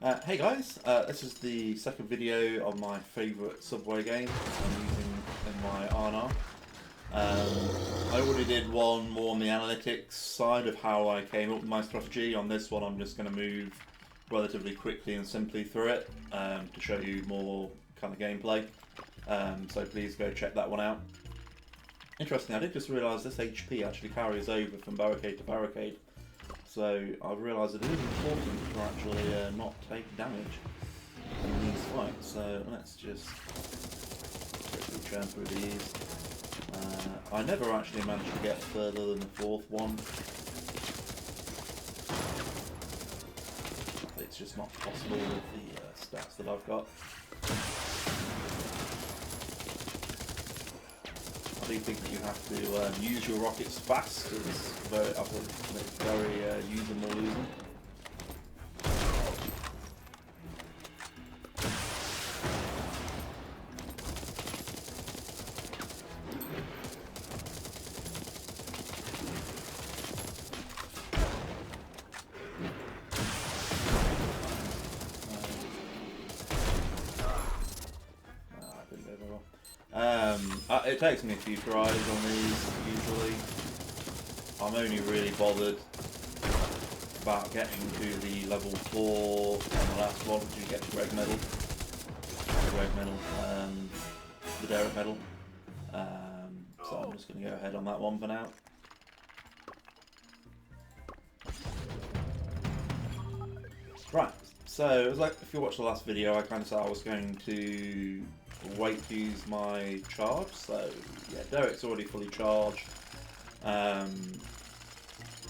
Hey guys, this is the second video on my favourite Subway game I'm using in my R&R. I already did one more on the analytics side of how I came up with my strategy. On this one I'm just going to move relatively quickly and simply through it to show you more kind of gameplay. So please go check that one out. Interesting, I did just realise this HP actually carries over from barricade to barricade. So I've realised it is important to actually not take damage in these fights. So let's just quickly churn through these. I never actually managed to get further than the fourth one. It's just not possible with the stats that I've got. I do think that you have to use your rockets fast. It's very use them or lose them. It takes me a few tries on these, usually. I'm only really bothered about getting to the level 4 on the last one, which you get the Greg medal. The Derek medal. So I'm just going to go ahead on that one for now. Right, so it was like, if you watched the last video, I kind of said I was going to wait to use my charge. So yeah, Derek's already fully charged.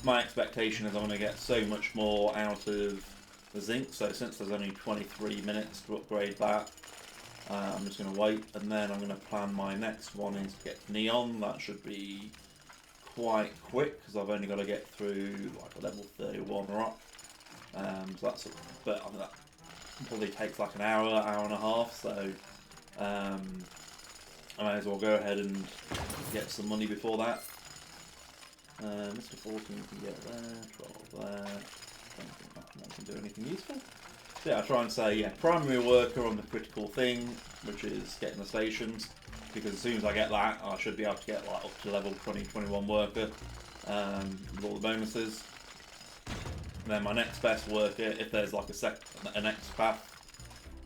My expectation is I'm going to get so much more out of the zinc. So since there's only 23 minutes to upgrade that, I'm just going to wait, and then I'm going to plan my next one is to get neon. That should be quite quick because I've only got to get through like a level 31 rock. So that's but I mean, that probably takes like an hour and a half. So I might as well go ahead and get some money before that. Mr. 14 can get there, 12 there. Don't think that can do anything useful. So yeah, I try and say, yeah, primary worker on the critical thing, which is getting the stations, because as soon as I get that, I should be able to get like up to level 20, 21 worker with all the bonuses. And then my next best worker, if there's like a next path,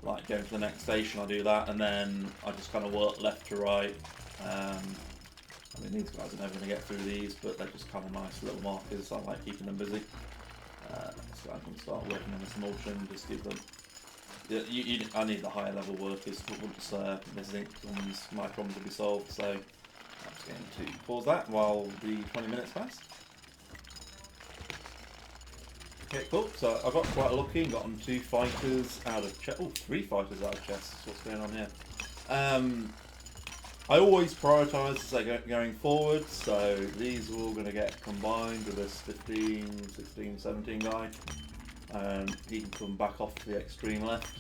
like going to the next station, I do that, and then I just kind of work left to right. I mean, these guys are never going to get through these, but they're just kind of nice little markers. I like keeping them busy. So I can start working on this emulsion, just give them... I need the higher level workers once the zinc ones, my problems will be solved, so I'm just going to pause that while the 20 minutes pass. Okay, cool. So I got quite lucky and got on 2 fighters out of chest. Oh, 3 fighters out of chests. What's going on here? I always prioritise as I going forward, so these are all going to get combined with this 15, 16, 17 guy. He can come back off to the extreme left.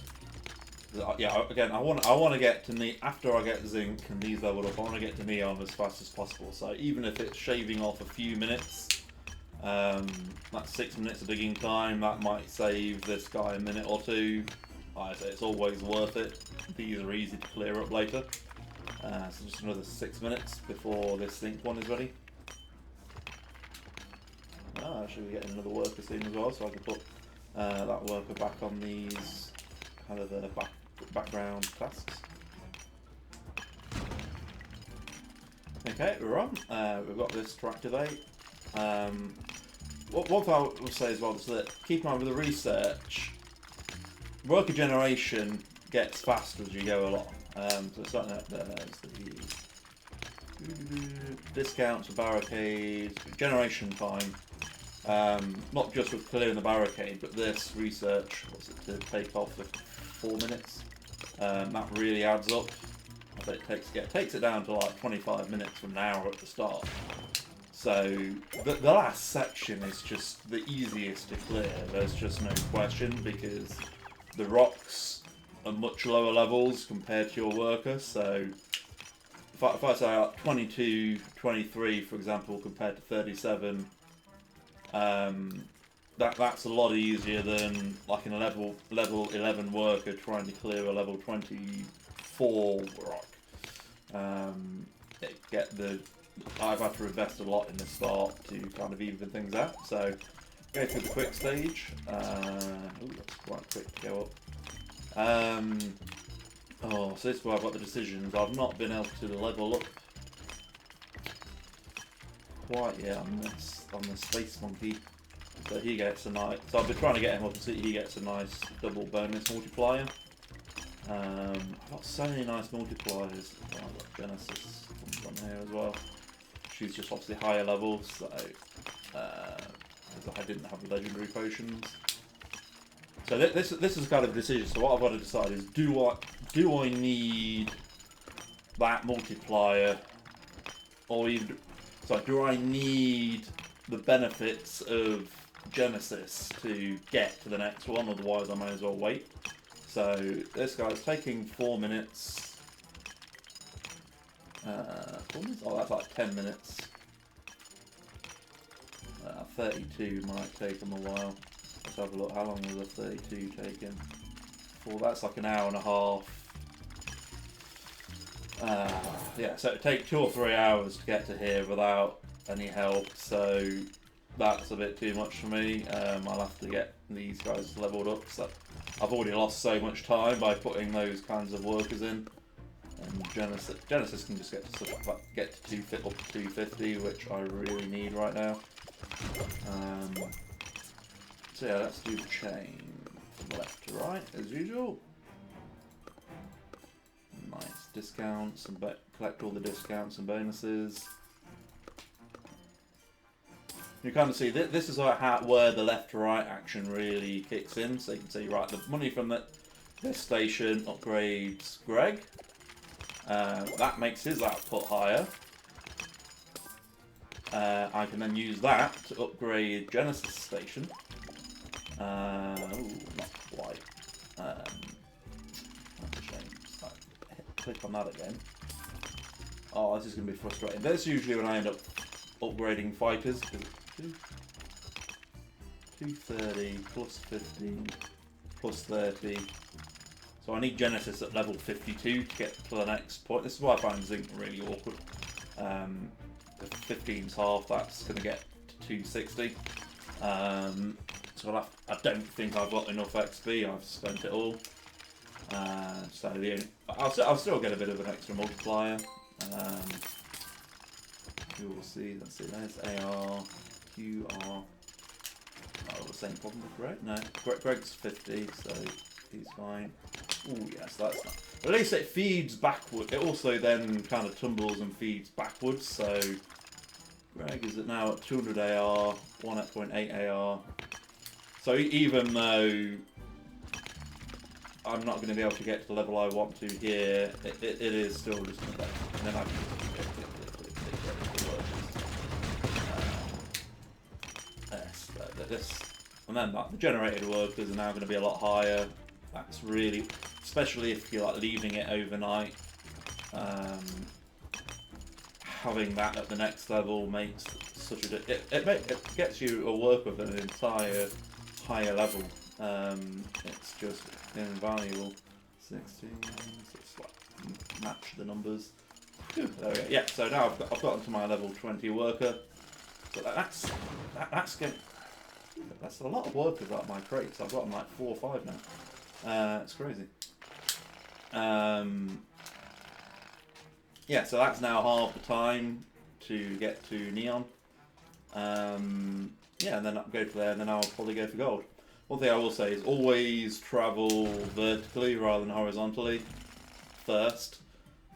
Yeah, again, I want to get to after I get zinc and these level up. I want to get to neon as fast as possible. So even if it's shaving off a few minutes. That's 6 minutes of digging time. That might save this guy a minute or two. I say it's always worth it. These are easy to clear up later. So just another 6 minutes before this zinc one is ready. Actually we're getting another worker soon as well, so I can put that worker back on these kind of background tasks. Okay, we're on. We've got this to activate. One thing I will say as well is that keep in mind with the research, worker generation gets faster as you go along. So starting out there's the discounts for barricades, generation time. Not just with clearing the barricade, but this research, what's it to take off for 4 minutes? That really adds up. I think it takes it down to like 25 minutes from an hour at the start. So the last section is just the easiest to clear. There's just no question because the rocks are much lower levels compared to your worker. So if I say 22, 23 for example compared to 37, that's a lot easier than like in a level 11 worker trying to clear a level 24 rock. I've had to invest a lot in the start to kind of even things out. So go through the quick stage. Ooh, that's quite quick to go up. Oh, so this is where I've got the decisions. I've not been able to level up quite yet on the space monkey. So he gets a nice. So I've been trying to get him up to see he gets a nice double bonus multiplier. I've got so many nice multipliers. Oh, I've got Genesis on here as well. She's just obviously higher levels, so because I didn't have the legendary potions. So this is kind of a decision. So what I've got to decide is do I need that multiplier, or even do I need the benefits of Genesis to get to the next one? Otherwise, I may as well wait. So this guy's taking 4 minutes. 4 minutes? Oh, that's like 10 minutes. 32 might take him a while. Let's have a look. How long was a 32 taking? That's like an hour and a half. Yeah, so it'd take 2 or 3 hours to get to here without any help. So that's a bit too much for me. I'll have to get these guys leveled up. So I've already lost so much time by putting those kinds of workers in. And Genesis can just get to up to 250, which I really need right now. So yeah, let's do the chain from left to right as usual. Nice discounts and collect all the discounts and bonuses. You kind of see this is where the left to right action really kicks in. So you can see, right, the money from this station upgrades Greg. That makes his output higher. I can then use that to upgrade Genesis station. Oh, not quite. That's a shame. Click on that again. Oh, this is going to be frustrating. That's usually when I end up upgrading fighters. 230 plus 15 plus 30. So I need Genesis at level 52 to get to the next point. This is why I find Zinc really awkward. The 15's half, that's going to get to 260. So I don't think I've got enough XP. I've spent it all. So I'll still get a bit of an extra multiplier. We will see. Let's see. There's AR, QR. Oh, the same problem with Greg. No, Greg's 50, so he's fine. Oh yes, that's not. At least it feeds backward. It also then kind of tumbles and feeds backwards. So Greg is now at 200 AR, 1.8 AR. So even though I'm not going to be able to get to the level I want to here, it is still just better. And then I can this, and then the generated workers are now going to be a lot higher. That's really, especially if you're like leaving it overnight. Having that at the next level makes such a it gets you a work with an entire higher level. It's just invaluable. 16. Let's like match the numbers. There we go. Yeah. So now I've gotten to my level 20 worker. So that's good. That's a lot of workers out of my crates. I've gotten like 4 or 5 now. It's crazy. Yeah, so that's now half the time to get to Neon. Yeah, and then I'll go for there, and then I'll probably go for gold. One thing I will say is always travel vertically rather than horizontally first.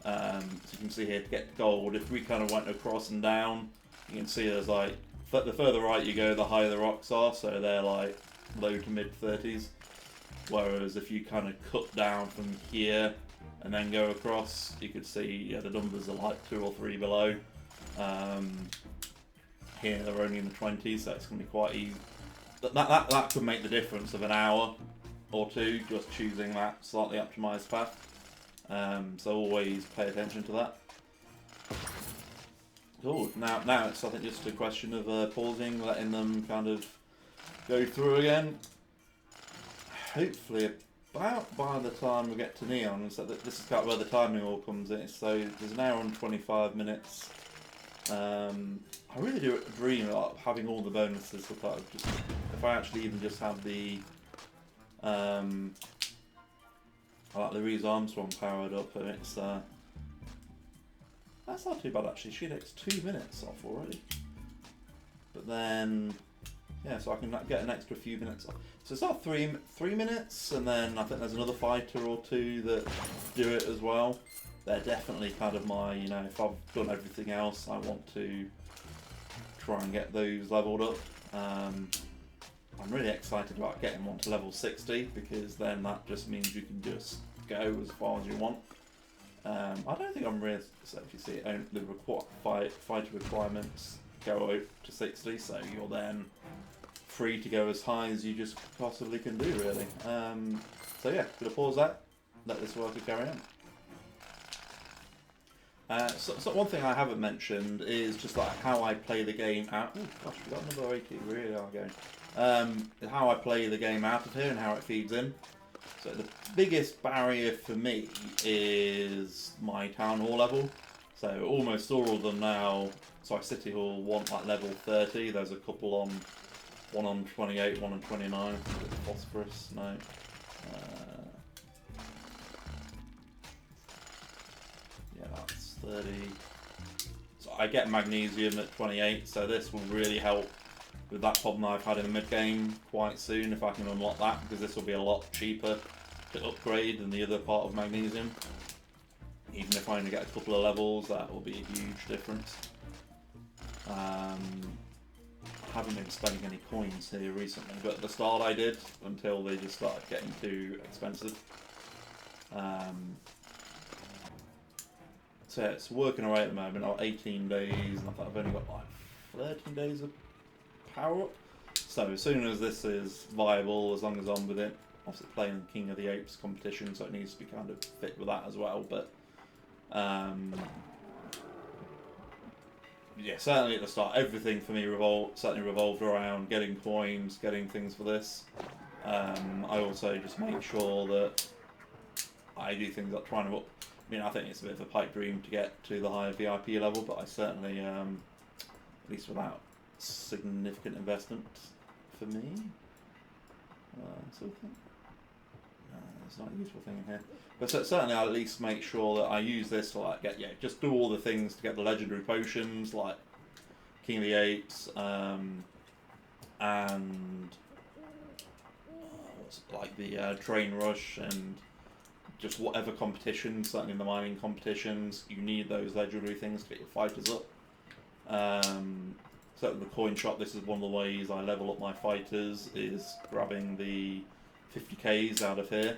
So you can see here, to get gold, if we kind of went across and down, you can see there's like, the further right you go, the higher the rocks are, so they're like low to mid 30s. Whereas if you kind of cut down from here and then go across, you could see, yeah, the numbers are like 2 or 3 below. Here they're only in the 20s, so it's going to be quite easy. That could make the difference of an hour or 2, just choosing that slightly optimised path. So always pay attention to that. Cool. Now it's, I think, just a question of pausing, letting them kind of go through again. Hopefully about by the time we get to Neon, so that this is kind of where the timing all comes in. So there's an hour and 25 minutes. I really do dream of having all the bonuses. If I actually even just have the I like Louise Armstrong powered up, and it's that's not too bad actually. She takes 2 minutes off already. But then, yeah, so I can get an extra few minutes off. So it's not three minutes, and then I think there's another fighter or two that do it as well. They're definitely kind of my, you know, if I've done everything else, I want to try and get those leveled up. I'm really excited about getting one to level 60, because then that just means you can just go as far as you want. I don't think I'm really, so if you see it, the fighter requirements go out to 60, so you're then free to go as high as you just possibly can do, really. So yeah, gonna pause that, let this worker carry on. So one thing I haven't mentioned is just like how I play the game out. Oh gosh, we got number 80, we really are going. How I play the game out of here and how it feeds in. So the biggest barrier for me is my town hall level. So almost all of them now. So City Hall want like level 30. There's a couple on, one on 28, one on 29. Phosphorus, no. Yeah, that's 30. So I get magnesium at 28. So this will really help with that problem I've had in the mid game quite soon if I can unlock that, because this will be a lot cheaper to upgrade than the other part of magnesium. Even if I only get a couple of levels, that will be a huge difference. I haven't been spending any coins here recently, but at the start I did, until they just started getting too expensive. So yeah, it's working away at the moment. I've 18 days, and I think I've only got like 13 days of power up. So as soon as this is viable, as long as I'm with it, obviously playing King of the Apes competition, so it needs to be kind of fit with that as well. But yeah, certainly at the start, everything for me certainly revolved around getting coins, getting things for this. I also just make sure that I do things like trying to. I mean, I think it's a bit of a pipe dream to get to the higher VIP level, but I certainly, at least without significant investment for me, sort of thing. There's not a useful thing in here, but certainly I'll at least make sure that I use this to like just do all the things to get the legendary potions like King of the Apes, and like the train rush, and just whatever competitions, certainly in the mining competitions, you need those legendary things to get your fighters up. Certainly the coin shop, this is one of the ways I level up my fighters, is grabbing the 50Ks out of here.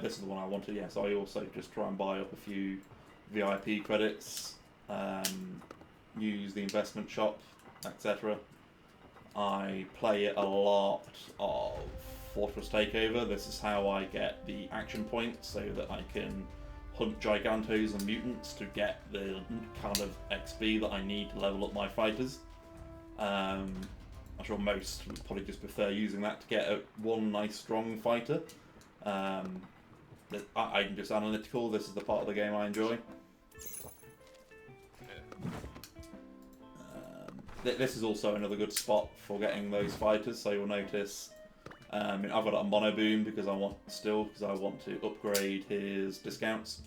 This is the one I wanted, yes. I also just try and buy up a few VIP credits, use the investment shop, etc. I play it a lot of Fortress Takeover. This is how I get the action points, so that I can hunt Gigantos and mutants to get the kind of XP that I need to level up my fighters. I'm sure most would probably just prefer using that to get one nice strong fighter. I'm just analytical, this is the part of the game I enjoy. This is also another good spot for getting those fighters, so you'll notice I've got it on Mono Boom because I want to upgrade his discounts.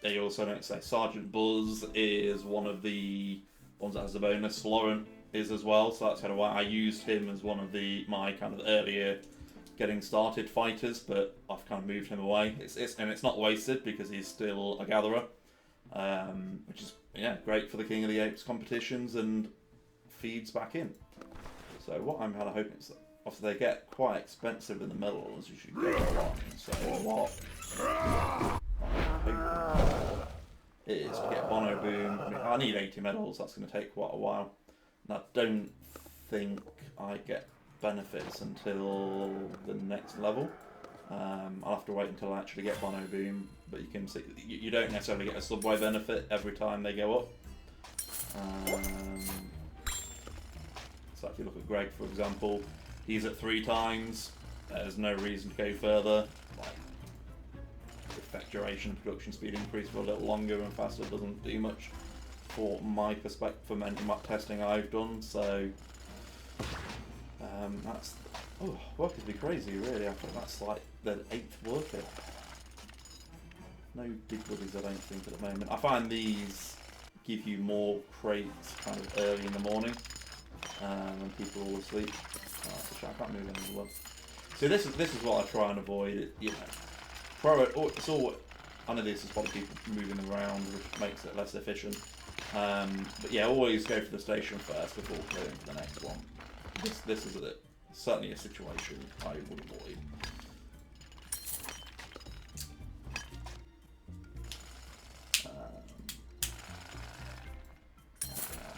You also notice that Sergeant Buzz is one of the ones that has a bonus. Laurent is as well, so that's kind of why I used him as one of my kind of earlier getting started fighters, but I've kind of moved him away. It's not wasted because he's still a gatherer, which is great for the King of the Apes competitions and feeds back in. So what I'm kind of hoping is that obviously they get quite expensive in the medals as you should go along. So what I'm hoping for is to get Mono Boom. I mean, I need 80 medals, that's going to take quite a while. And I don't think I get benefits until the next level. I'll have to wait until I actually get Mono Boom, but you can see you don't necessarily get a subway benefit every time they go up. So if you look at Greg, for example, he's at 3 times. There's no reason to go further. Like, effect duration, production speed increase for a little longer and faster doesn't do much for my perspective, from any testing I've done. So that's workers be crazy, really. I think that's like the 8th worker. No big buddies, I don't think, at the moment. I find these give you more crates kind of early in the morning when people are all asleep. I can't move any of the ones. So this is what I try and avoid. You know, it's all. I know this is probably people moving around, which makes it less efficient. But yeah, always go for the station first before going to the next one. This is certainly a situation I would avoid.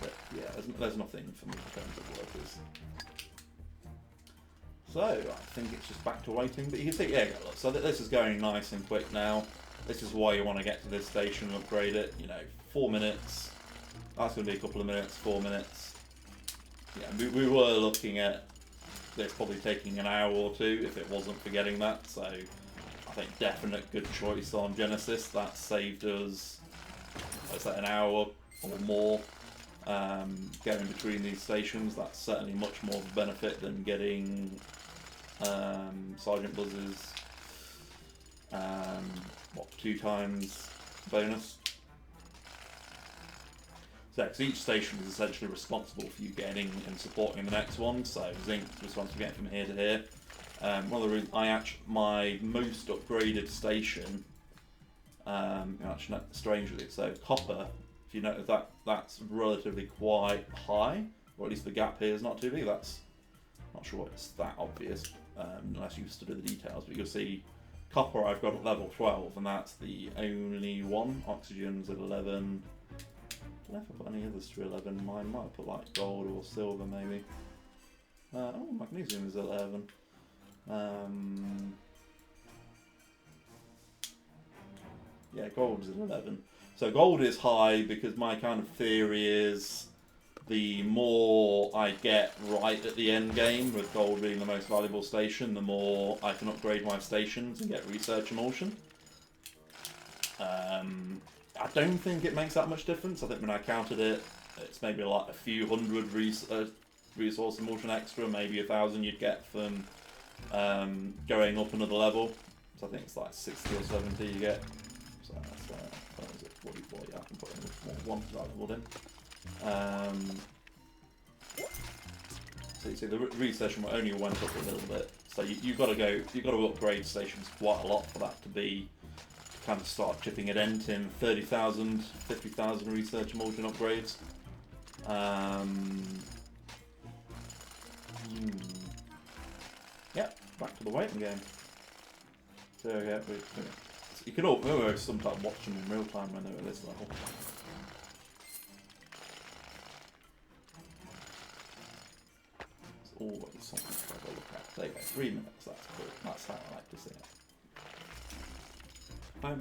But yeah, there's nothing for me in terms of workers. So I think it's just back to waiting. But you can see, yeah, look. So this is going nice and quick now. This is why you want to get to this station and upgrade it. You know, 4 minutes. That's going to be a couple of minutes. 4 minutes. Yeah, we were looking at this probably taking an hour or 2 if it wasn't for getting that. So I think definite good choice on Genesis. That saved us, let's say, an hour or more going between these stations. That's certainly much more of a benefit than getting Sergeant Buzz's 2 times bonus. So, because each station is essentially responsible for you getting and supporting the next one. So Zinc is responsible for getting from here to here. One of the reasons my most upgraded station, actually strangely, so Copper, if you notice that's relatively quite high, or at least the gap here is not too big. That's not sure it's that obvious unless you study the details, but you'll see Copper I've got at level 12, and that's the only one. Oxygen's at 11. I don't know if I put any others to 11. Mine might put like gold or silver maybe. Magnesium is 11. Yeah, gold is at 11. So gold is high because my kind of theory is the more I get right at the end game, with gold being the most valuable station, the more I can upgrade my stations and get research emulsion. I don't think it makes that much difference. I think when I counted it, it's maybe like a few hundred resource emulsion extra, maybe 1,000 you'd get from going up another level. So I think it's like 60 or 70 you get. So that's what was it, 44? Yeah, I can put in one because I leveled in. So you see the research only went up a little bit. So you've got to upgrade stations quite a lot for that to be kind of start chipping a dent in 30,000, 50,000 research emulsion upgrades. Yeah, back to the waiting game. So yeah, you can almost sometimes watch them in real time when they're at this level. There's always something to have a look at. There you go, 3 minutes, that's cool. That's how I like to see it.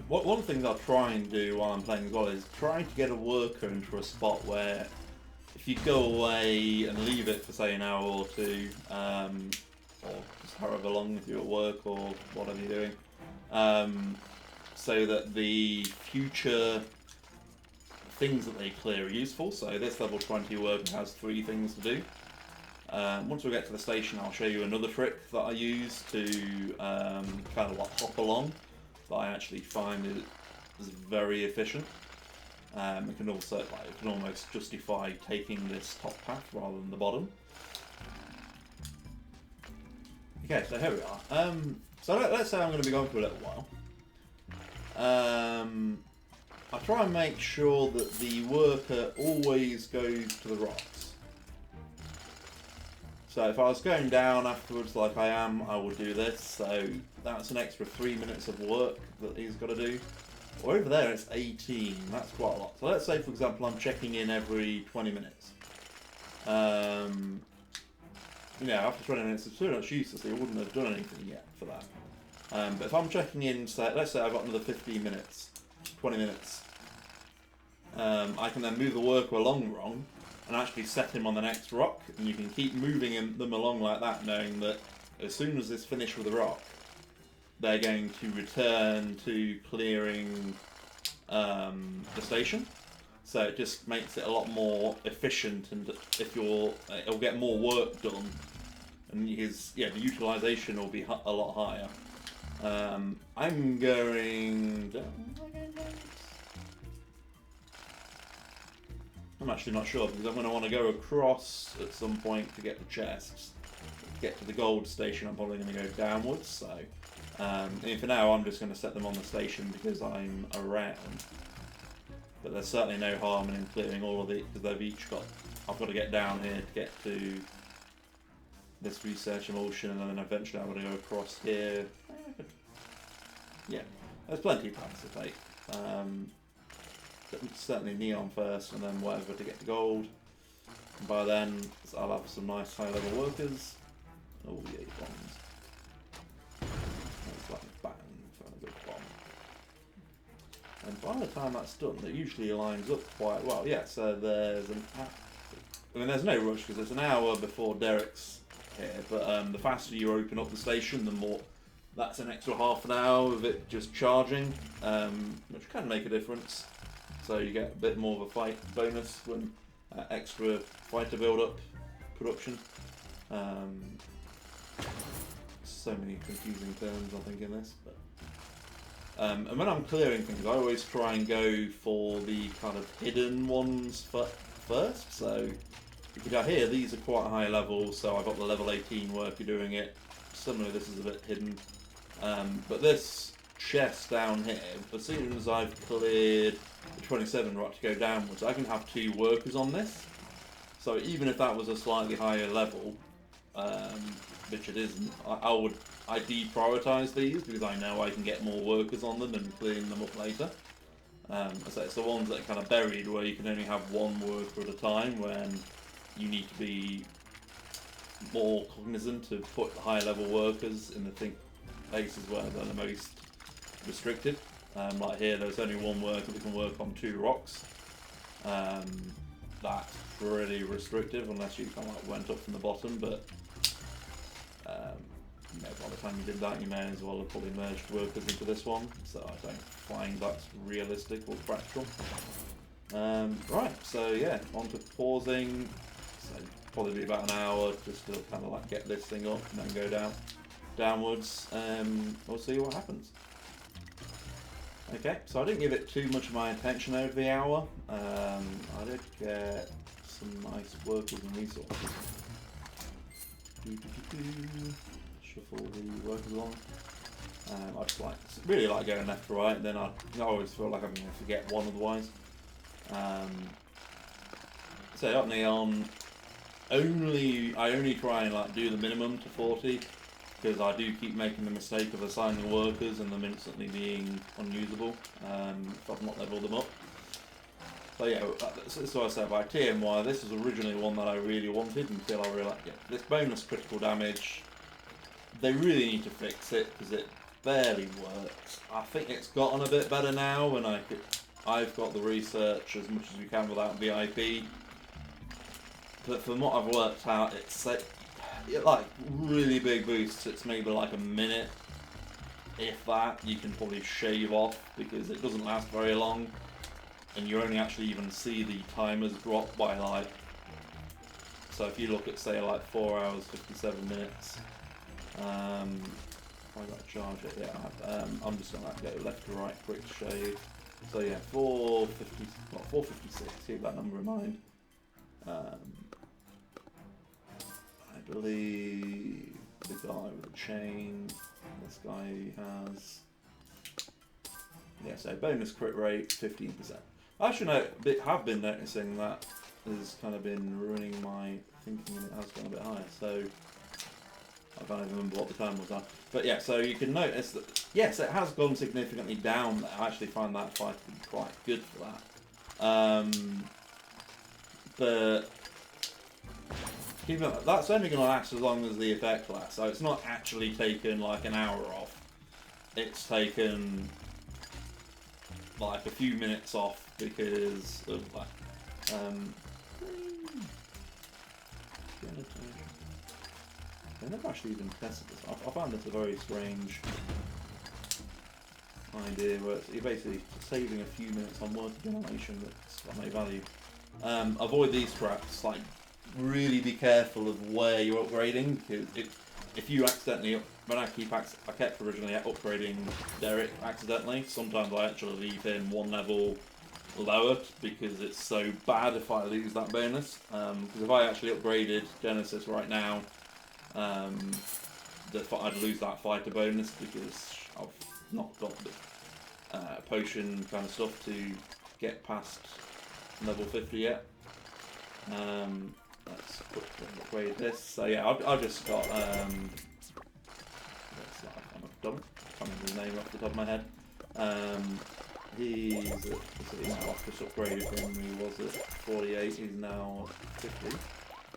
One thing I'll try and do while I'm playing as well is try to get a worker into a spot where if you go away and leave it for say an hour or 2, or just however long if you're at work or whatever you're doing, so that the future things that they clear are useful. So this level 20 worker has 3 things to do. Once we get to the station, I'll show you another trick that I use to kind of like hop along, that I actually find is very efficient. It can also it can almost justify taking this top path rather than the bottom. Okay, so here we are. So let's say I'm going to be going for a little while. I try and make sure that the worker always goes to the rocks. So if I was going down afterwards like I am, I would do this. So that's an extra 3 minutes of work that he's got to do. Over there it's 18, that's quite a lot. So let's say for example I'm checking in every 20 minutes. After 20 minutes it's pretty much useless, so you wouldn't have done anything yet for that. But if I'm checking in, say, let's say I've got another 15 minutes, 20 minutes, I can then move the worker along wrong, and actually set him on the next rock, and you can keep moving them along like that, knowing that as soon as it's finished with the rock, they're going to return to clearing the station. So it just makes it a lot more efficient, and if it'll get more work done, and the utilisation will be a lot higher. I'm going down. I'm actually not sure, because I'm going to want to go across at some point to get the chests. To get to the gold station, I'm probably going to go downwards. So, and for now, I'm just going to set them on the station because I'm around. But there's certainly no harm in clearing all of it, because they've each got. I've got to get down here to get to this research emulsion, and then eventually I'm going to go across here. Yeah, there's plenty of paths to take. Certainly neon first, and then whatever to get the gold. And by then, I'll have some nice high-level workers. Oh, yeah, bombs. That's like bang for a good bomb. And by the time that's done, it usually lines up quite well. Yeah, so there's there's no rush because it's an hour before Derek's here, but the faster you open up the station, the more. That's an extra half an hour of it just charging, which can make a difference. So you get a bit more of a fight bonus when extra fighter build-up production. So many confusing terms, I think, in this. But and when I'm clearing things, I always try and go for the kind of hidden ones first. So you can here, these are quite high level, so I've got the level 18 worker doing it. Similarly, this is a bit hidden. But this chest down here, as soon as I've cleared the 27 rock to go downwards, I can have 2 workers on this. So even if that was a slightly higher level, which it isn't, I deprioritise these because I know I can get more workers on them and clean them up later. So it's the ones that are kind of buried where you can only have 1 worker at a time, when you need to be more cognizant to put higher level workers in the places where they're the most restricted. Like here, there's only 1 worker that can work on 2 rocks. That's pretty restrictive unless you kind of like went up from the bottom, but by the time you did that, you may as well have probably merged workers into this one, so I don't find that's realistic or practical. Right, so yeah, on to pausing. So probably be about an hour just to kind of like get this thing up and then go downwards. We'll see what happens. Okay, so I didn't give it too much of my attention over the hour. I did get some nice workers and resources. Shuffle the workers along. I just really like going left to right, and then I always feel like I'm going to forget one otherwise. So up neon, I only try and like do the minimum to 40. Because I do keep making the mistake of assigning workers and them instantly being unusable if I've not leveled them up. So yeah, that's what I said about TMY. This was originally one that I really wanted until I realised, this bonus critical damage, they really need to fix it because it barely works. I think it's gotten a bit better now, and I've got the research as much as we can without VIP. But from what I've worked out, it's like really big boosts. It's maybe like a minute, if that. You can probably shave off because it doesn't last very long, and you only actually even see the timers drop by like. So if you look at say like 4 hours 57 minutes, I got to charge it. Yeah, I'm just gonna go left to right, quick shave. So yeah, 456. Keep that number in mind. I believe the guy with the chain, this guy has, yeah, so bonus crit rate 15%. I actually have been noticing that has kind of been ruining my thinking, and it has gone a bit higher, so I can't even remember what the time was on. But yeah, so you can notice that, yes, it has gone significantly down there. I actually find that fight quite good for that. But that's only going to last as long as the effect lasts, so it's not actually taken like an hour off. It's taken like a few minutes off because of like I've never actually even tested this. I found this a very strange idea where you're basically saving a few minutes on worker generation that's got no value. Avoid these traps, like really be careful of where you're upgrading. If you accidentally, when I kept originally upgrading Derek accidentally, sometimes I actually leave him one level lower because it's so bad if I lose that bonus. Because if I actually upgraded Genesis right now, I'd lose that fighter bonus because I've not got the potion kind of stuff to get past level 50 yet. Let's upgrade this. So yeah, I've just got I'm dumb. I can't remember his name off the top of my head. He's I've just upgraded him. He was at 48. He's now at 50.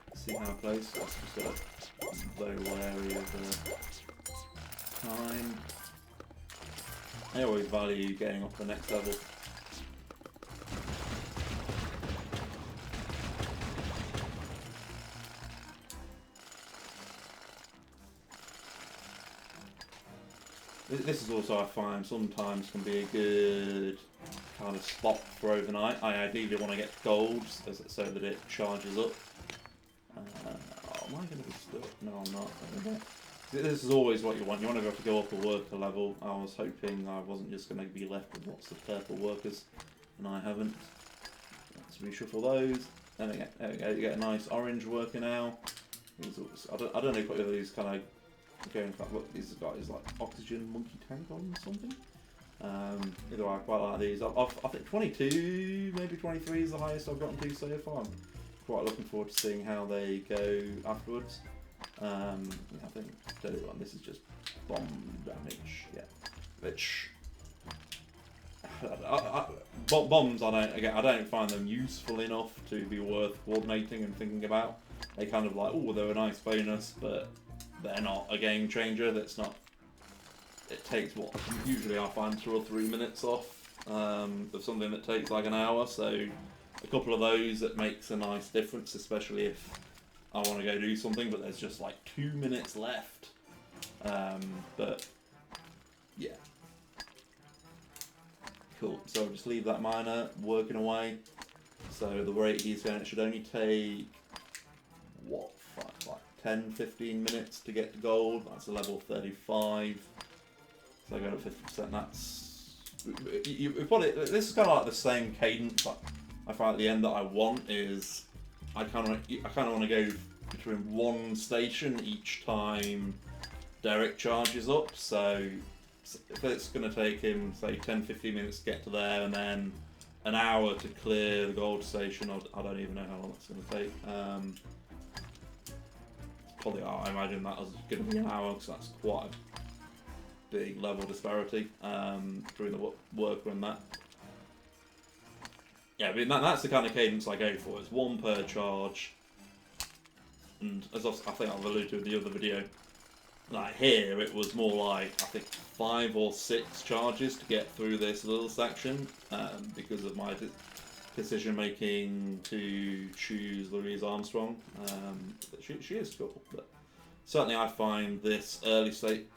Let's see how close. That's just got a low area of time. I always value getting up the next level. This is also, I find, sometimes can be a good kind of spot for overnight. I ideally want to get gold so that it charges up. Am I going to be stuck? No, I'm not. This is always what you want. You want to be able to go up a worker level. I was hoping I wasn't just going to be left with lots of purple workers, and I haven't. Let's reshuffle those. There we go. You get a nice orange worker now. I don't know if these kind of going for look. These guys like oxygen monkey tank on something. Either way, I quite like these. I think 22, maybe 23 is the highest I've gotten to so far. I'm quite looking forward to seeing how they go afterwards. I think this is just bomb damage. Yeah, which bombs I don't find them useful enough to be worth coordinating and thinking about. They kind of like, oh, they're a nice bonus, but they're not a game changer. That's not. It takes what usually I find 2 or 3 minutes off of something that takes like an hour. So a couple of those that makes a nice difference, especially if I want to go do something, but there's just like 2 minutes left. But yeah, cool. So I'll just leave that miner working away. So the rate he's going, it should only take what, like 10-15 minutes to get to gold. That's a level 35. So I go to 50%. That's you put it. This is kind of like the same cadence. But I find at the end that I want is I kind of want to go between one station each time Derek charges up. So if it's going to take him say 10-15 minutes to get to there, and then an hour to clear the gold station, I don't even know how long it's going to take. Probably, I imagine that is going to be an hour, because that's quite a big level disparity between the worker and that. Yeah, but that's the kind of cadence I go for. It's one per charge, and as I think I've alluded to in the other video, like here it was more like I think 5 or 6 charges to get through this little section because of my decision making to choose Louise Armstrong. She is cool, but certainly I find this early state.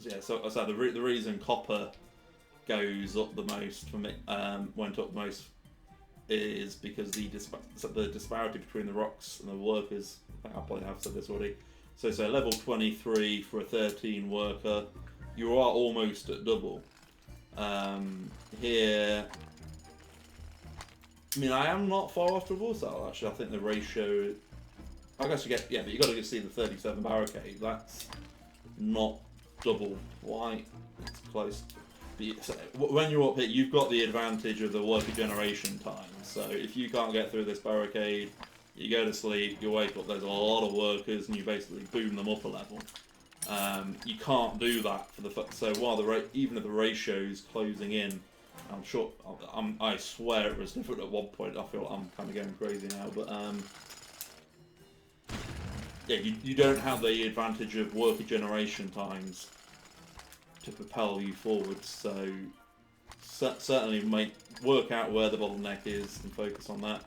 Yeah, so I said the reason copper goes up the most for me, went up most, is because the disparity between the rocks and the workers. I think I probably have said this already. So level 23 for a 13 worker, you are almost at double. Here, I mean, I am not far off double, so actually I think the ratio, I guess you get, yeah, but you got to see the 37 barricade, that's not double quite, it's close. So when you're up here, you've got the advantage of the worker generation time, so if you can't get through this barricade, you go to sleep, you wake up, there's a lot of workers, and you basically boom them up a level. You can't do that for the so while even if the ratio's closing in, I'm sure I swear it was different at one point. I feel like I'm kind of going crazy now, but yeah, you don't have the advantage of worker generation times to propel you forwards. So certainly work out where the bottleneck is and focus on that.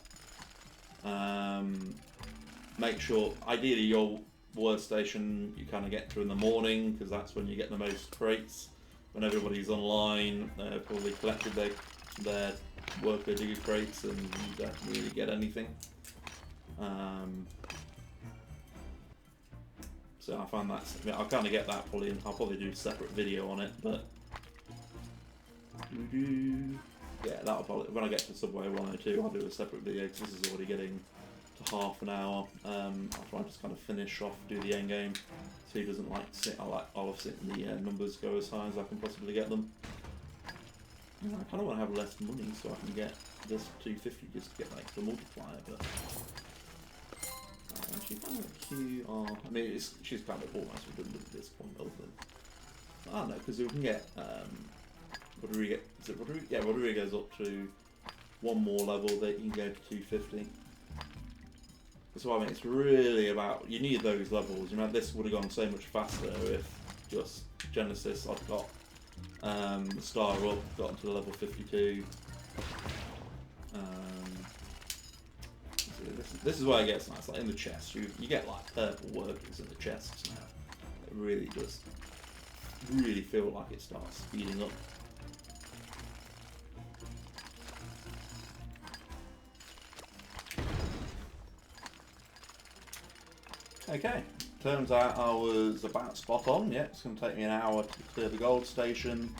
make sure, ideally your word station you kind of get to in the morning, because that's when you get the most crates. When everybody's online, they've probably collected their worker digger crates and you don't really get anything. So I find that's, I'll kind of get that probably, I'll probably do a separate video on it, but yeah, that'll probably, when I get to Subway 102 I'll do a separate video, because this is already getting to half an hour. I'll try and just kind of finish off, do the end game. So he doesn't like sit, I like obviously the numbers go as high as I can possibly get them. I kind of want to have less money so I can get this 250 just to get that extra multiplier, but she kind of QR. I mean, she's kind of almost redundant at this point, other than I don't know, because we can get Rodriguez. Is it Rodriguez? Yeah, Rodriguez up to one more level that you can go to 250. That's why I mean it's really about, you need those levels. You know, this would have gone so much faster if just Genesis I'd got the star up, got to level 52. This is where it gets nice. Like in the chest, you get like purple workers in the chests now. It really does really feel like it starts speeding up. Okay, turns out I was about spot on. Yeah, it's going to take me an hour to clear the gold station.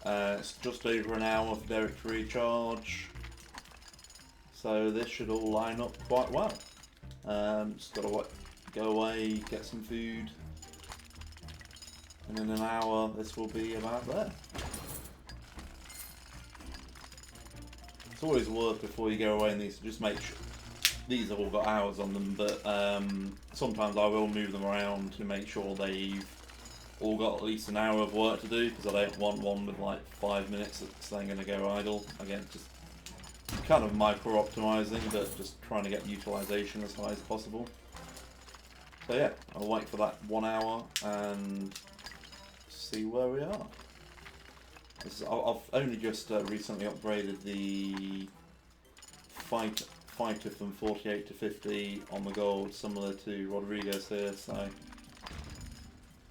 It's just over an hour for Derek to recharge. So this should all line up quite well. Just got to go away, get some food, and in an hour this will be about there. It's always worth before you go away in these to just make sure. These have all got hours on them, but sometimes I will move them around to make sure they've all got at least an hour of work to do, because I don't want one with like 5 minutes that's then going to go idle. Again, just kind of micro optimizing, but just trying to get utilization as high as possible. So yeah, I'll wait for that 1 hour and see where we are. I've only just recently upgraded the fighter from 48 to 50 on the gold, similar to Rodriguez here, so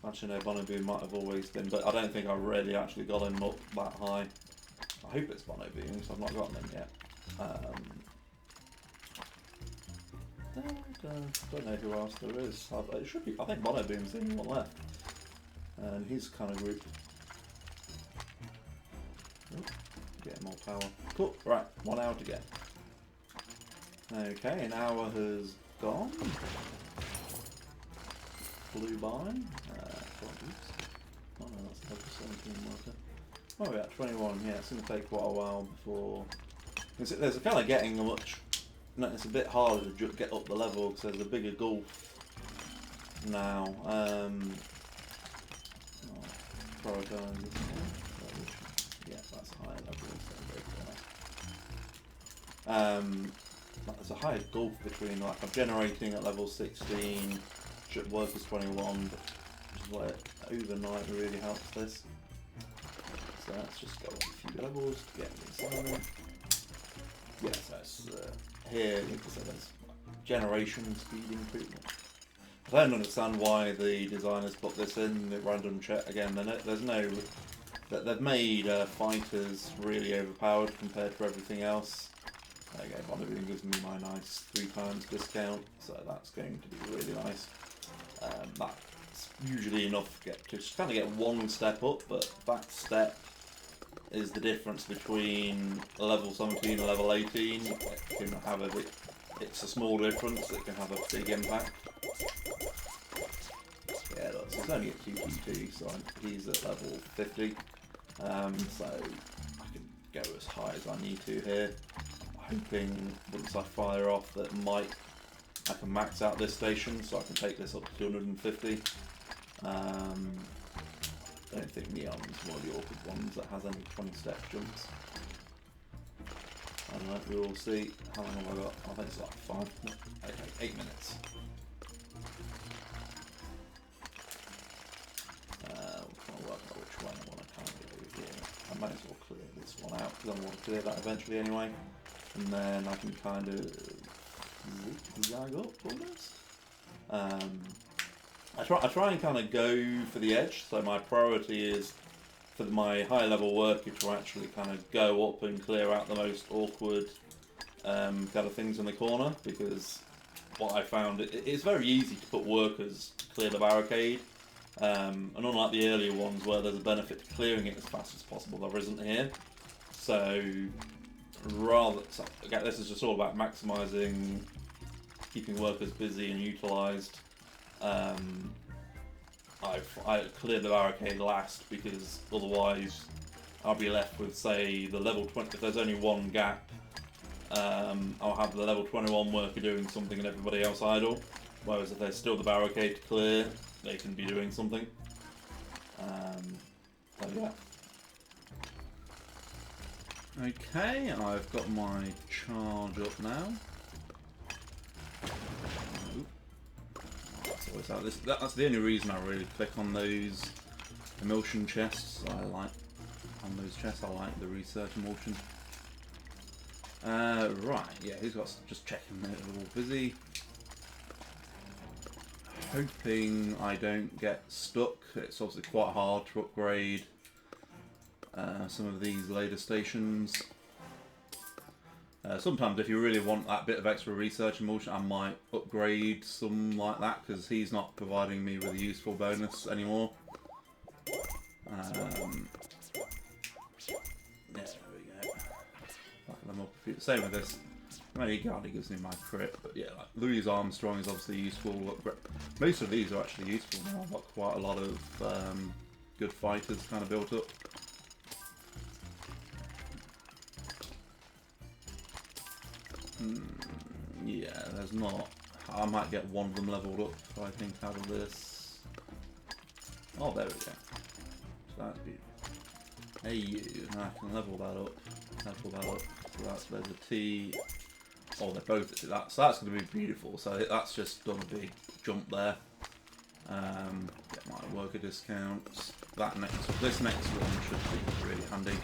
actually no, Bonobo might have always been, but I don't think I really actually got him up that high. I hope it's Bonobo, because I've not gotten him yet. Don't know who else there is. It should be, I think Bonobo's the only one left, and he's kind of group. Get more power. Cool, right, 1 hour to get. Okay, an hour has gone. Flew by. Oh no, that's level 17 marker. Oh yeah, 21. Yeah, it's going to take quite a while before. There's a kind of getting a much. No, it's a bit harder to get up the level because there's a bigger gulf now. Prioritize this one. Yeah, that's a higher level. There's a higher gulf between, like, I'm generating at level 16, should work as 21, which is where overnight really helps this. So let's just go up a few levels to get the assignment. Yes, that's here, so there's generation speed improvement. I don't understand why the designers put this in the random check again. There's no, they've made fighters really overpowered compared to everything else. Okay, Bonobo gives me my nice 3x discount, so that's going to be really nice. That's usually enough to just kind of get one step up, but that step is the difference between level 17 and level 18. It can have a bit, it's a small difference that can have a big impact. Yeah, look, so it's only at 222, so he's at level 50. So I can go as high as I need to here. Hoping once I fire off that I can max out this station, so I can take this up to 250. I don't think Neon's one of the awkward ones that has any 20-step jumps. I don't know, we will see. How long have I got? I think it's like 8 minutes. We'll work out which one I want to kind of do here. I might as well clear this one out, because I want to clear that eventually anyway. And then I can kind of zag up almost. I try and kind of go for the edge, so my priority is for my high level worker to actually kind of go up and clear out the most awkward kind of things in the corner, because what I found, it's very easy to put workers to clear the barricade, and unlike the earlier ones where there's a benefit to clearing it as fast as possible, there isn't here. So again, this is just all about maximising, keeping workers busy and utilised. I cleared the barricade last because otherwise I'll be left with, say, the level 20. If there's only one gap, I'll have the level 21 worker doing something and everybody else idle. Whereas if there's still the barricade to clear, they can be doing something. So yeah. Okay, I've got my charge up now. That's the only reason I really click on those emulsion chests. I like the research emulsion. Right, yeah, he's got just checking they're all busy. Hoping I don't get stuck. It's obviously quite hard to upgrade some of these later stations. Sometimes if you really want that bit of extra research emulsion, I might upgrade some like that, because he's not providing me with a useful bonus anymore. There we go. Backing them up a few. Same with this. Maybe God, he gives me my crit, but yeah, like Louis Armstrong is obviously useful. Most of these are actually useful now. I've got quite a lot of good fighters kind of built up. Yeah, there's not. I might get one of them leveled up, I think, out of this. Oh, there we go. So that's beautiful. Hey, you. I can level that up. Level that up. So there's a T. Oh, they're both. So that's going to be beautiful. So that's just done a big jump there. Get my worker discounts. This next one should be really handy.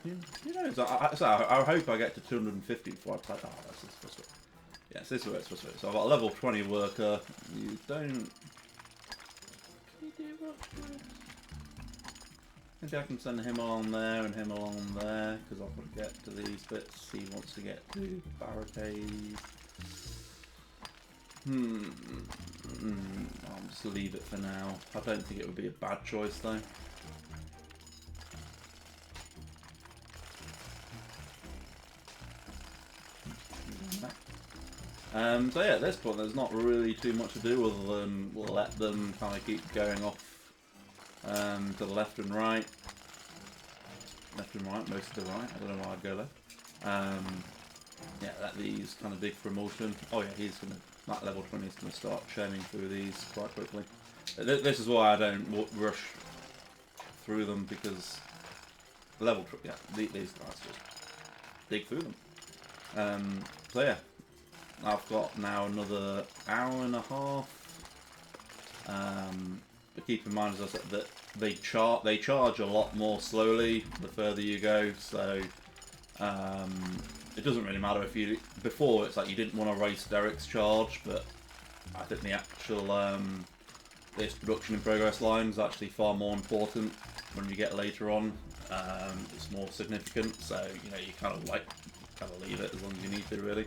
Who knows? I hope I get to 250 before I play. Oh, that's this first one. Yes, this is where it's supposed to be. So I've got a level 20 worker. You don't. Can you do much? Maybe I can send him along there and him along there, because I've got to get to these bits. He wants to get to barricades. I'll just leave it for now. I don't think it would be a bad choice though. So yeah, at this point there's not really too much to do other than let them kind of keep going off to the left and right. Left and right, most of the right. I don't know why I'd go left. Yeah, let these kind of dig for emulsion. Oh yeah, that level 20 is going to start churning through these quite quickly. This is why I don't rush through them, because these guys just dig through them. So yeah. I've got now another hour and a half. But keep in mind, as I said, that they charge a lot more slowly the further you go. So it doesn't really matter if you. Before it's like you didn't want to race Derek's charge, but I think the actual this production in progress line is actually far more important when you get later on. It's more significant. So you kind of leave it as long as you need to, really.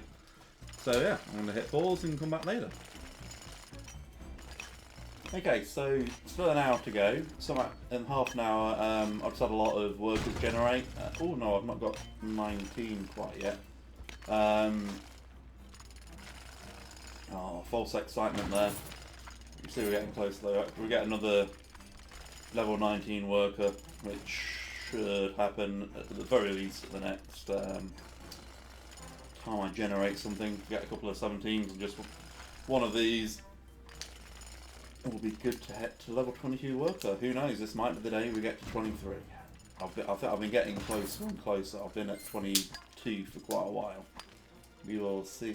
So yeah, I'm going to hit pause and come back later. Okay, so still an hour to go. So in half an hour, I've just had a lot of workers generate. Oh no, I've not got 19 quite yet. False excitement there. You see we're getting close though. We get another level 19 worker, which should happen at the very least at the next time I generate something. Get a couple of 17s and just one of these. It will be good to head to level 22 worker. Who knows? This might be the day we get to 23. I think I've been getting closer and closer. I've been at 22 for quite a while. We will see.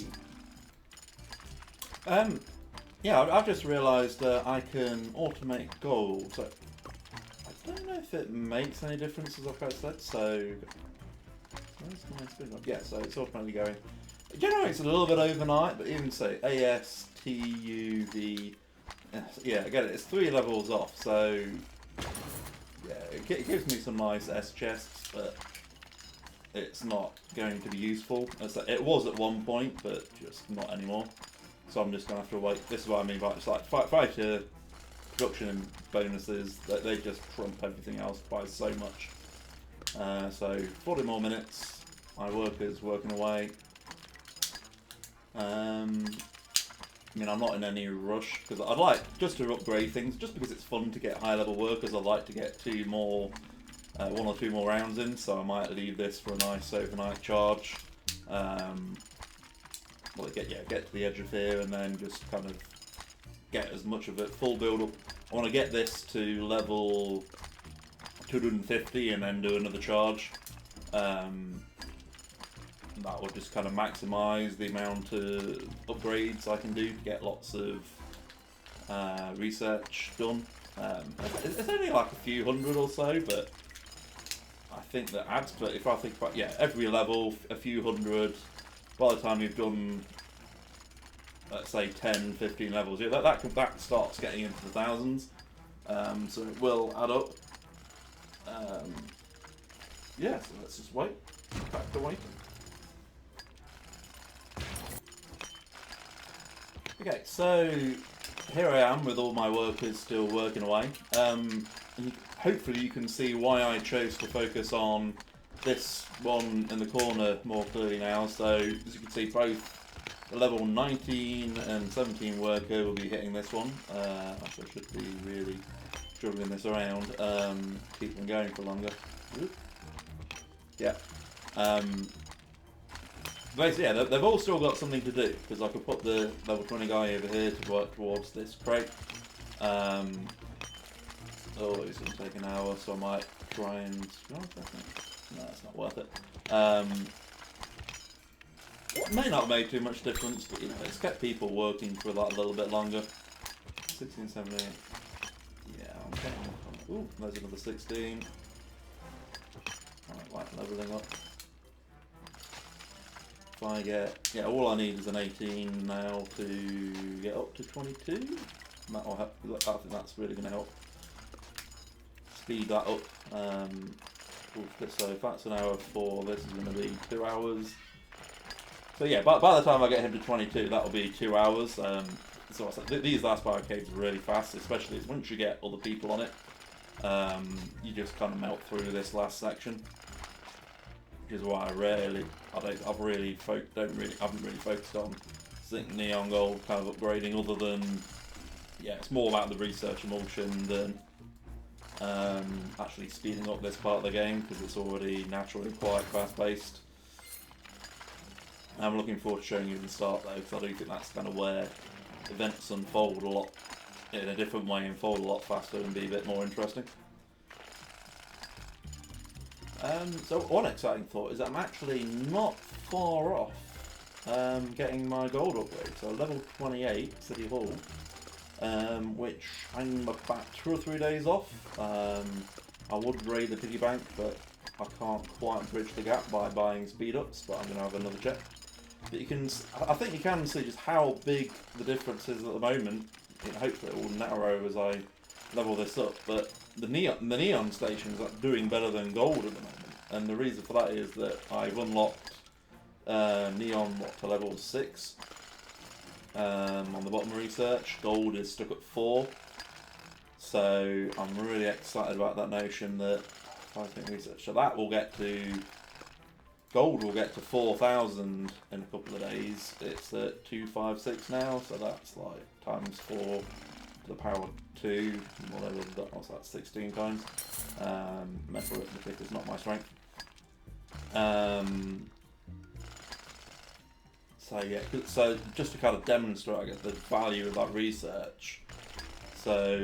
yeah, I've just realised that I can automate gold. So I don't know if it makes any difference as I press that. So where's my spin? Yeah, so it's automatically going. It generates a little bit overnight, but even so, ASTUV. Yeah, I get it. It's 3 levels off, so yeah, it gives me some nice S chests, but it's not going to be useful. It was at one point, but just not anymore. So I'm just gonna have to wait. This is what I mean by it's like fighter production and bonuses that they just trump everything else by so much. So 40 more minutes. My worker's working away. I mean, I'm not in any rush because I'd like just to upgrade things, just because it's fun to get high level workers. I'd like to get 1 or 2 more rounds in, so I might leave this for a nice overnight charge. Well, get to the edge of here and then just kind of get as much of it full build up. I want to get this to level 250 and then do another charge. That will just kind of maximise the amount of upgrades I can do to get lots of research done. It's only like a few hundred or so, but I think that adds to it. If I think about, yeah, every level, a few hundred, by the time you've done, let's say 10, 15 levels, yeah, that starts getting into the thousands. So it will add up. Yeah, so let's just wait. Back to waiting. Okay, so here I am with all my workers still working away. And hopefully you can see why I chose to focus on this one in the corner more clearly now. So as you can see, both the level 19 and 17 worker will be hitting this one. Actually, I should be really juggling this around, keep them going for longer. Yeah. Basically, yeah, they've all still got something to do, because I could put the level 20 guy over here to work towards this crate. Oh, it's going to take an hour, so I might try and... No, it's not worth it. It may not have made too much difference, but you know, it's kept people working for that a little bit longer. 16, 17... Yeah, I'm getting... Ooh, there's another 16. Alright, levelling up. If I get... Yeah, all I need is an 18 now to get up to 22. And that will help. I think that's really going to help speed that up. So if that's an hour 4, this is going to be 2 hours. So yeah, by the time I get him to 22, that'll be 2 hours. So these last barricades are really fast, especially once you get other people on it. You just kind of melt through this last section, which is why I haven't really focused on zinc neon gold kind of upgrading, other than, yeah, it's more about the research emulsion than actually speeding up this part of the game, because it's already naturally quite fast paced. I'm looking forward to showing you the start though, because I do think that's kind of where events unfold a lot in a different way, unfold a lot faster and be a bit more interesting. So one exciting thought is that I'm actually not far off getting my gold upgrade. So level 28 City Hall, which I'm about 2 or 3 days off. I would raid the piggy bank, but I can't quite bridge the gap by buying speed ups, but I'm going to have another check. But I think you can see just how big the difference is at the moment. Hopefully it will narrow as I level this up, but the neon stations are doing better than gold at the moment, and the reason for that is that I've unlocked neon to level 6 on the bottom research. Gold is stuck at 4, so I'm really excited about that notion that I think research. So that will get to gold will get to 4,000 in a couple of days. It's at 256 now, so that's like times 4 to the power 2, whatever, what's that, 16 times. Mental arithmetic is not my strength. So yeah, so just to kind of demonstrate, I guess, the value of that research. So,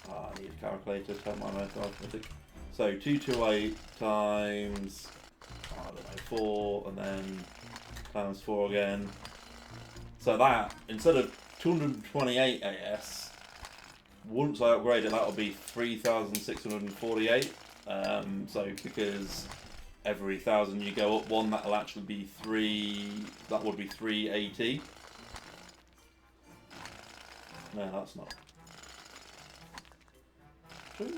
I need a calculator to help my mental arithmetic. So 228 times, I don't know, 4, and then times 4 again. So that, instead of 228 AS, once I upgrade it, that'll be 3,648. So because every 1,000 you go up one, that'll actually be that would be 380. No, that's not. Let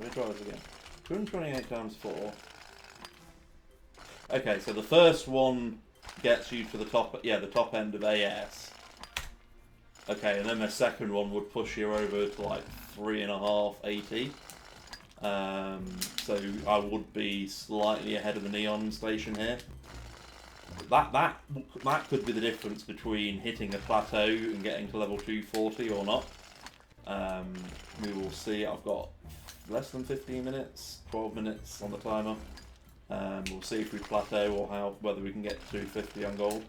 me try this again. 228 times 4. Okay, so the first one gets you to the top, the top end of AS. Okay, and then the second one would push you over to like 3.580. So I would be slightly ahead of the Neon station here. That could be the difference between hitting a plateau and getting to level 240 or not. We will see. I've got less than 15 minutes, 12 minutes on the timer. We'll see if we plateau or whether we can get to 250 on gold.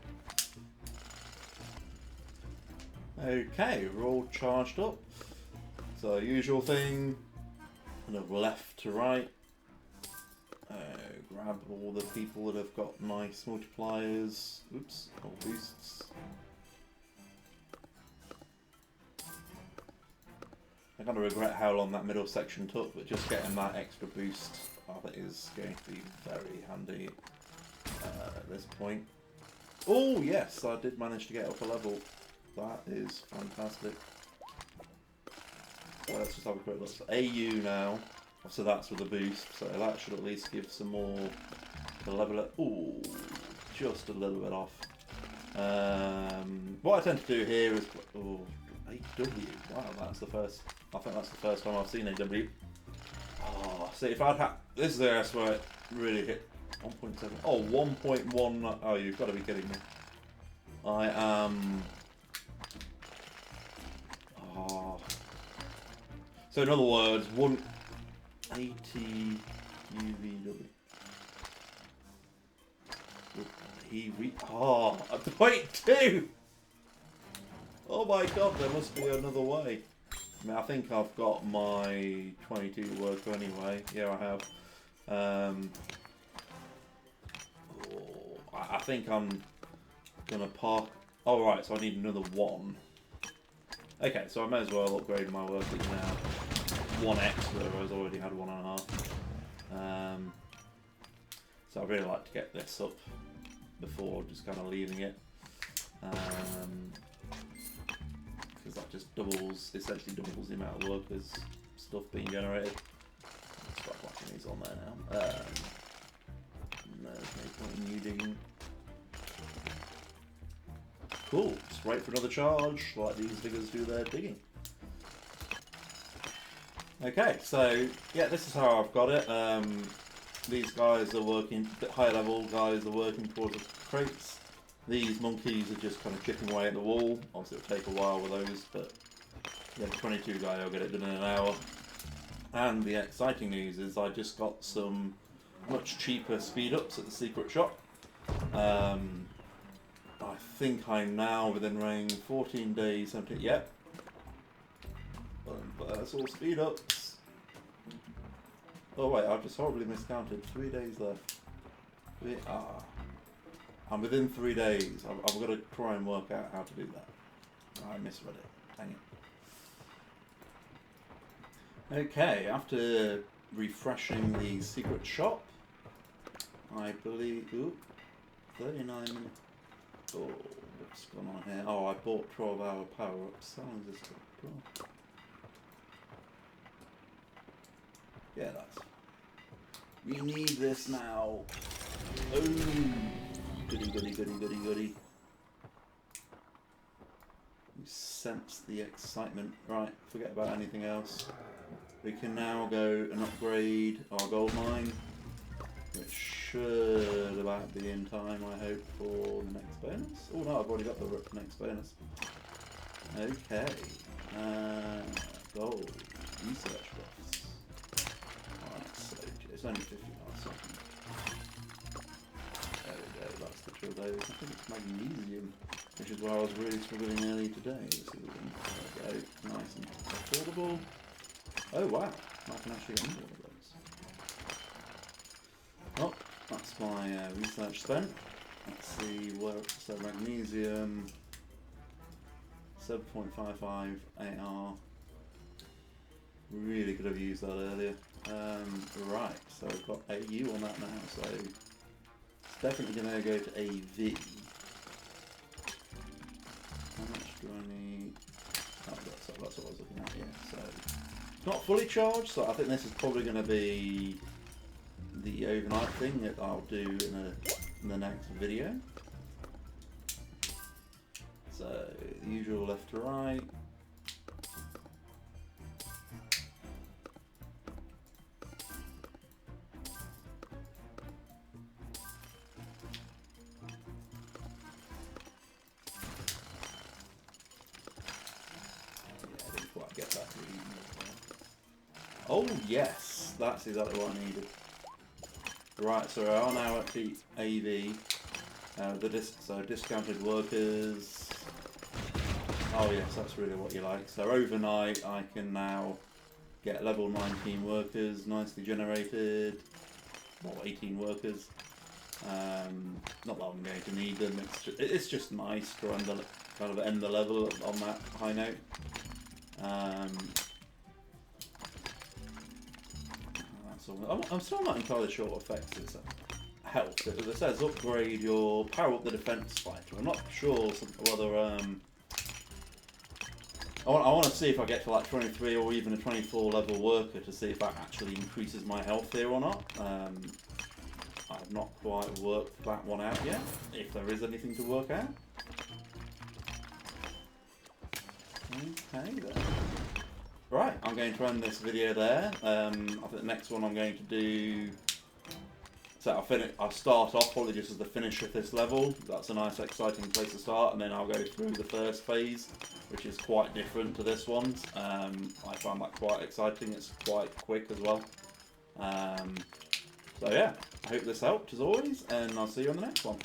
Okay, we're all charged up. So usual thing, kind of left to right. Grab all the people that have got nice multipliers. Oops, or boosts. I kind of regret how long that middle section took, but just getting that extra boost, I think, is going to be very handy at this point. Oh yes, I did manage to get up a level. That is fantastic. So let's just have a quick look. So AU now, so that's with a boost, so that should at least give some more to level it. Ooh, just a little bit off. What I tend to do here is, oh, AW, wow, that's the first, I think that's the first time I've seen AW. Oh, see, if I'd had, this is the area where it really hit 1.7, oh, 1.1, oh, you've got to be kidding me. I am, oh. So in other words, 180 UVW. Oh, at 0.2! Oh my god, there must be another way. I mean, I think I've got my 22 worker anyway. Yeah, I have. I think I'm gonna park. Oh, right, so I need another one. Okay, so I may as well upgrade my workers now. 1x, whereas I already had 1.5. So I'd really like to get this up before just kind of leaving it. Because that just essentially doubles the amount of workers stuff being generated. Let's start whacking these on there now. There's no point in you digging. Cool, just wait for another charge, like these figures do their digging. Okay, so yeah, this is how I've got it. These guys are working, a bit higher level guys are working towards the crates. These monkeys are just kind of chipping away at the wall. Obviously it'll take a while with those, but yeah, the 22 guy will get it done in an hour. And the exciting news is I just got some much cheaper speed ups at the secret shop. I think I'm now within range 14 days, 17, yep. But that's all speed ups. Oh wait, I've just horribly miscounted. 3 days left. I'm within 3 days. I've got to try and work out how to do that. I misread it. Dang it. Okay, after refreshing the secret shop, I believe. Ooh, 39 minutes. Oh, what's going on here? Oh, I bought 12-hour power-ups. How long is this for? Yeah, that's. We need this now. Oh, goody, goody, goody, goody, goody. You sense the excitement. Right, forget about anything else. We can now go and upgrade our gold mine, which should about be in time, I hope, for the next bonus. Oh no, I've already got the next bonus. Okay. Gold. Research buffs. Alright, so it's only 50 seconds. There we go, that's the true dose. I think it's magnesium, which is why I was really struggling earlier today. There we go, nice and affordable. Oh wow, I can actually get one of those. Oh, that's my research spent. Let's see where. So magnesium, 7.55 AR. Really could have used that earlier. Right, so I've got AU on that now, so it's definitely going to go to AV. How much do I need? Oh, that's what I was looking at, yeah. So it's not fully charged, so I think this is probably going to be the overnight thing that I'll do in the next video. So the usual left to right. Get that reading. Oh yes, that's exactly what I needed. Right, so we are now at the AV. So discounted workers. Oh yes, that's really what you like. So overnight I can now get level 19 workers, nicely generated. Well, 18 workers. Not that I'm going to need them. It's just nice to kind of end the level on that high note. I'm still not entirely sure what effects this helps. It says upgrade your power up the defense fighter. I'm not sure whether I want to see if I get to like 23 or even a 24 level worker to see if that actually increases my health here or not. I've not quite worked that one out yet. If there is anything to work out. Okay then. Right, I'm going to end this video there. I think the next one I'm going to do. So I'll start off probably just as the finish of this level. That's a nice, exciting place to start, and then I'll go through the first phase, which is quite different to this one. I find that quite exciting. It's quite quick as well. So yeah, I hope this helped as always, and I'll see you on the next one.